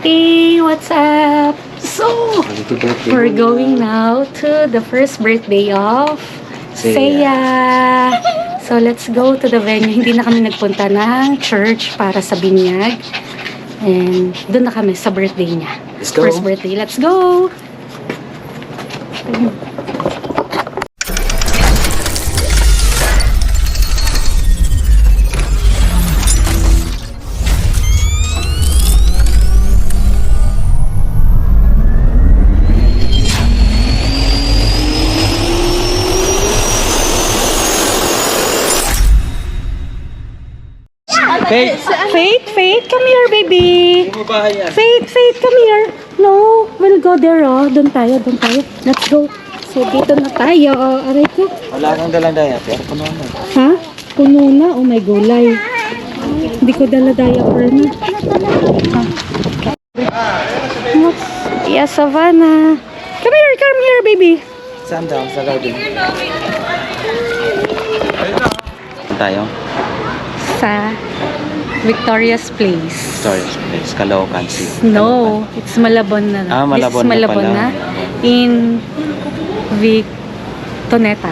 birthday! What's up? So, we're going now to the first birthday of Seiya. So, let's go to the venue. Hindi na kami nagpunta ng church para sa binyag. And doon na kami sa birthday niya. Let's go. First birthday. Let's go! Faith, come here, baby. Faith, come here. No, we'll go there, oh. Doon tayo. Let's go. So, dito na tayo. Aray ko. Wala kang dalang daya, pero puno na. Ha? Puno na? Oh my gulay. Hindi ko dala diaper na. Yeah, Savannah. Come here, baby. Saan daw? Sa garden. Tayo? Sa Victoria's Place. Victoria's Place, Caloocan City. No, it's Malabon na. Ah, Malabon This is Malabon na na. In Victoneta.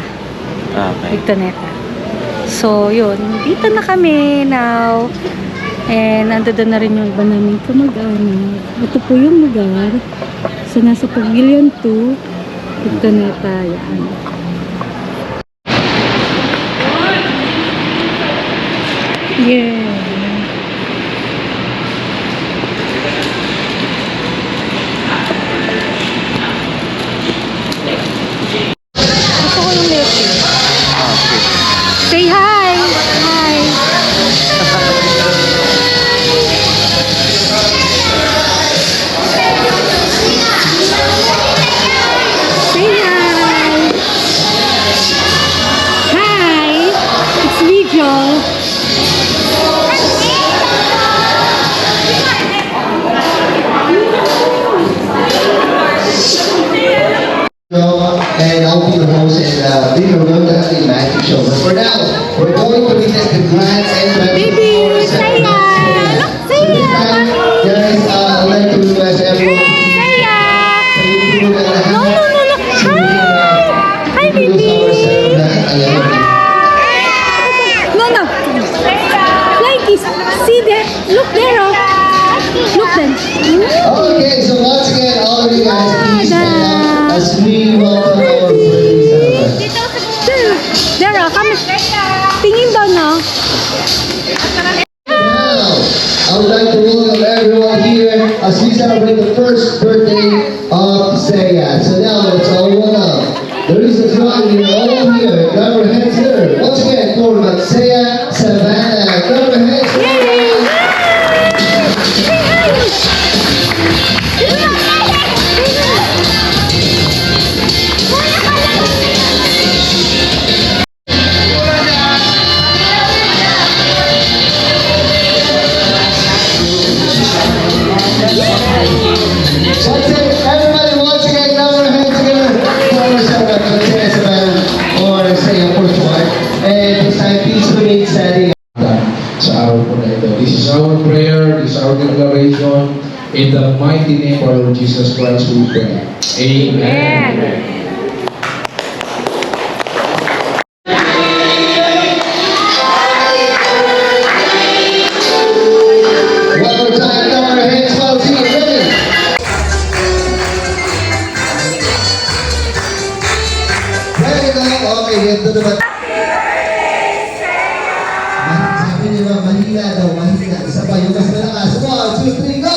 Okay. Victoneta. So, yun. Dito na kami now. And nandoon na rin yung iba namin kamag-anak. Ito po yung lugar. So, nasa Pavilion 2. Victoneta. Yan. Yeah. Gusto ko yung milk tea. Okay. Say hi! Hi! Say hi! Hi! It's video. And I'll be the host, and we are going to have a magic show. But for now, we're going to witness the grand entrance. Baby, Seiya! Look, Seiya! Guys, I'd like to request everyone to Seiya! please No. Hi, baby! No. Like this. See there. Look there, oh. Look then. Okay, so once again, all of you guys, please stand up as we welcome our birthday celebrant. There, oh. Come. Tingin daw, no? Now, I would like to welcome everyone here as we celebrate the first birthday of Seiya. So now, let's all one up. The reasons why we are all here, clap your hands here. Once again, for Seiya Savannah. Clap your hands for everybody, once again, clap your hands together for Seiya Savannah or Seiya first one. And this time, please remain standing. Sa araw po na ito. This is our prayer, this is our declaration. In the mighty name of our Lord Jesus Christ we pray. Amen. One more time, clap your hands, folks. See you ready. There you go. Okay, ito naman. Sabi nila, mahina daw, mahina. Isa pa yung mas malakas. 1, 2, 3, go!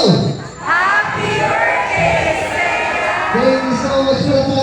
Happy birthday, Seiya! Thank you so much for the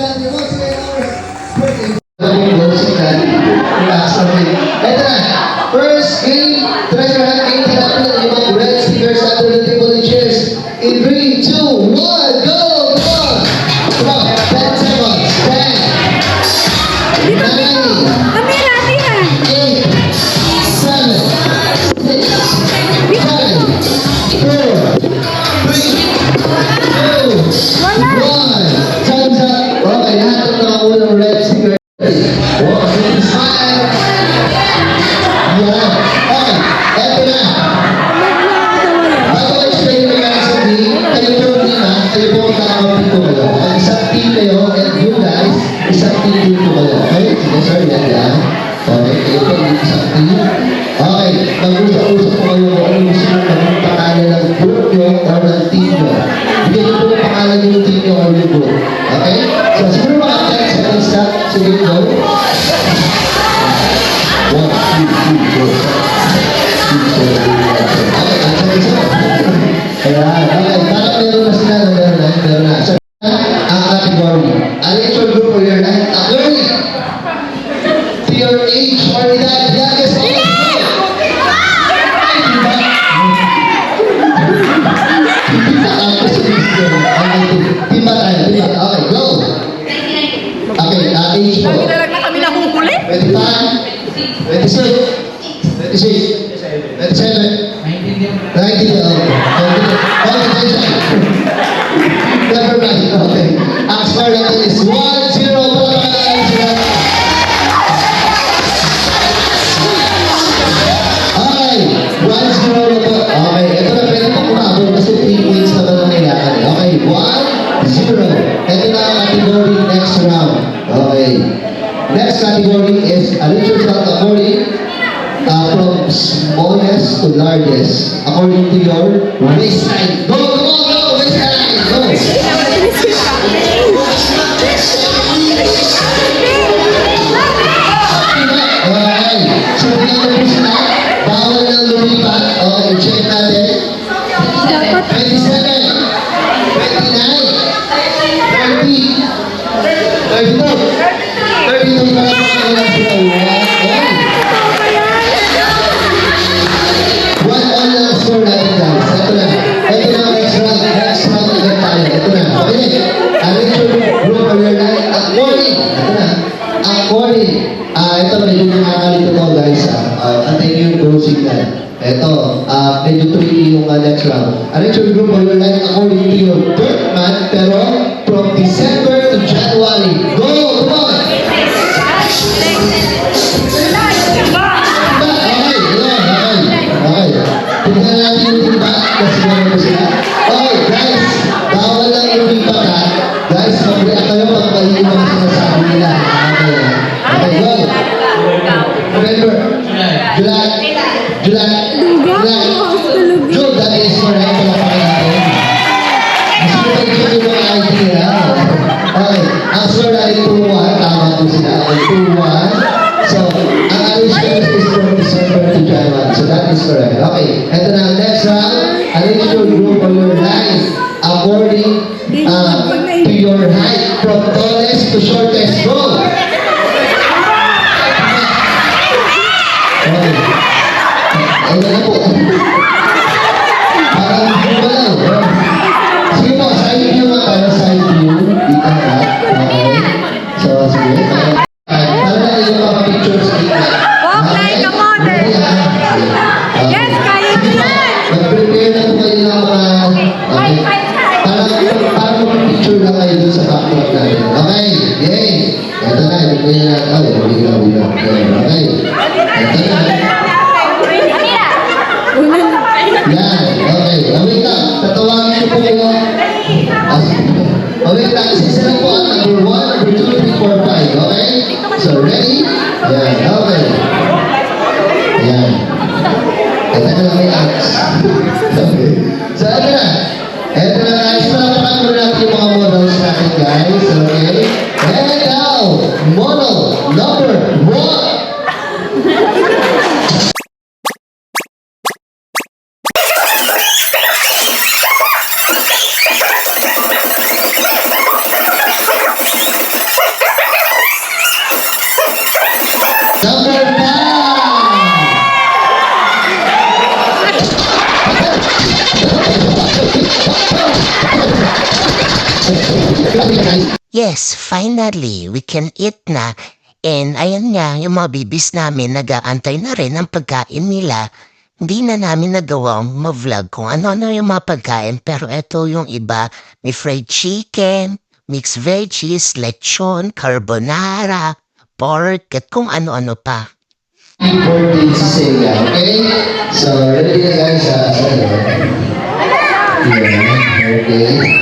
26, 27, 90, never mind, okay. Ang score natin is 1-0 Okay, 1-0 na po. Okay, ito na pwede pa kumabot kasi 3 points naman ang kailangan. Okay, 1-0. Ito na ang category next round. Okay. Next category is arrange yourself according from smallest to largest according to your waist size. Go, come on, go, waist size, go. Okay, so tingnan mo sila. Bawal na lumipat. Okay, check natin. 27, 29, 30, 32 para makakailan sila. One all na score natin guys. Ito na. Ito na ang next round. Next round agad tayo. Ito na. Okay. Arrange your group or your line according. Ito na. According. Ito medyo nakakalito to guys. Antayin nyo yung goal signal. Ito. Medyo tricky yung next round. Arrange your group or your line according to your birth month. Pero from December to January. Go! Come on! Okay. Tignan natin yung timba kasi naman po sila. Okay, guys. Bawal lang yung timba ka. Guys, mag-react kayo pag mali yung mga sinasabi nila. Okay, go. November. July. June, that is correct. Palapakan natin. Mas mapagiging yung mga ID nila. Okay, ang score natin 2-1. Tama po sila. Okay, 2-1. So, ang arrangement is from December to January. So, that is correct. Okay, ito na ang next round. Arrange your group or your line according to your height from tallest to shortest. Go! Okay. Ayun na po. Parang hindi ba lang? Sige po, side view nga tayo. Side view. Dito na. Okay. So, sige. Para yung mga pictures dito. Walk like a mother. Yes, kaya mo yan. Mag-prepare na po kayo ng mga... Okay. Para mag-picture lang kayo dun sa background natin. Okay. Yay. Ito na. Ito na. Okay. Ito na. Yan. Okay. Wait lang. Tatawagin ko po kayo. Wait lang. Isa lang po ang number 1, number 2, 3, 4, 5. Okay? So, ready? Yan. Okay. Yan. Ito na lang may ads. Okay. So, ito na. Ito na guys. Palapakan mo natin yung mga models natin guys. Okay? And now, model number 1. Yes, finally, we can eat na. And ayan nga, yung mga bibis namin nag-aantay na rin ang pagkain nila. Hindi na namin nagawang ma-vlog kung ano-ano yung mga pagkain. Pero eto yung iba, may fried chicken, mixed veggies, lechon, carbonara, pork, at kung ano-ano pa. Birthday si Sega, okay? So, ready na guys, birthday.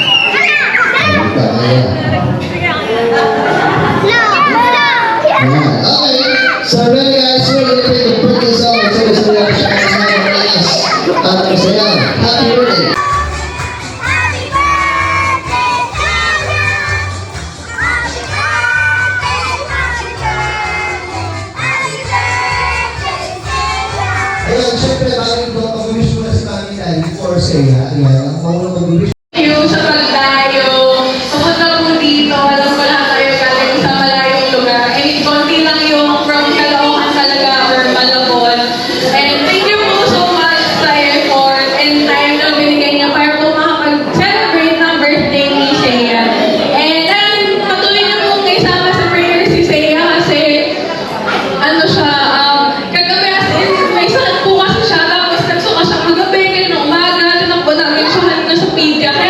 Okay, so ready guys, we're gonna play the birthday song. So, gusto nyo siya kasama ng taas. At masaya, happy birthday! Ayun, syempre, bago ito, mag-wish muna si Mami Daddy before Sega. Ayan, ang maunang mag-wish. Sa pagdayo, pumunta po dito, alam ko lahat tayo galing sa malayong lugar. And konti lang yung from Caloocan talaga or Malabon. And thank you po so much sa effort and time na binigay niya para po makapag-celebrate ng birthday ni Seiya. And patuloy na po kayo sama sa prayer si Seiya kasi ano siya, Diretsuhan na sa media. Kaya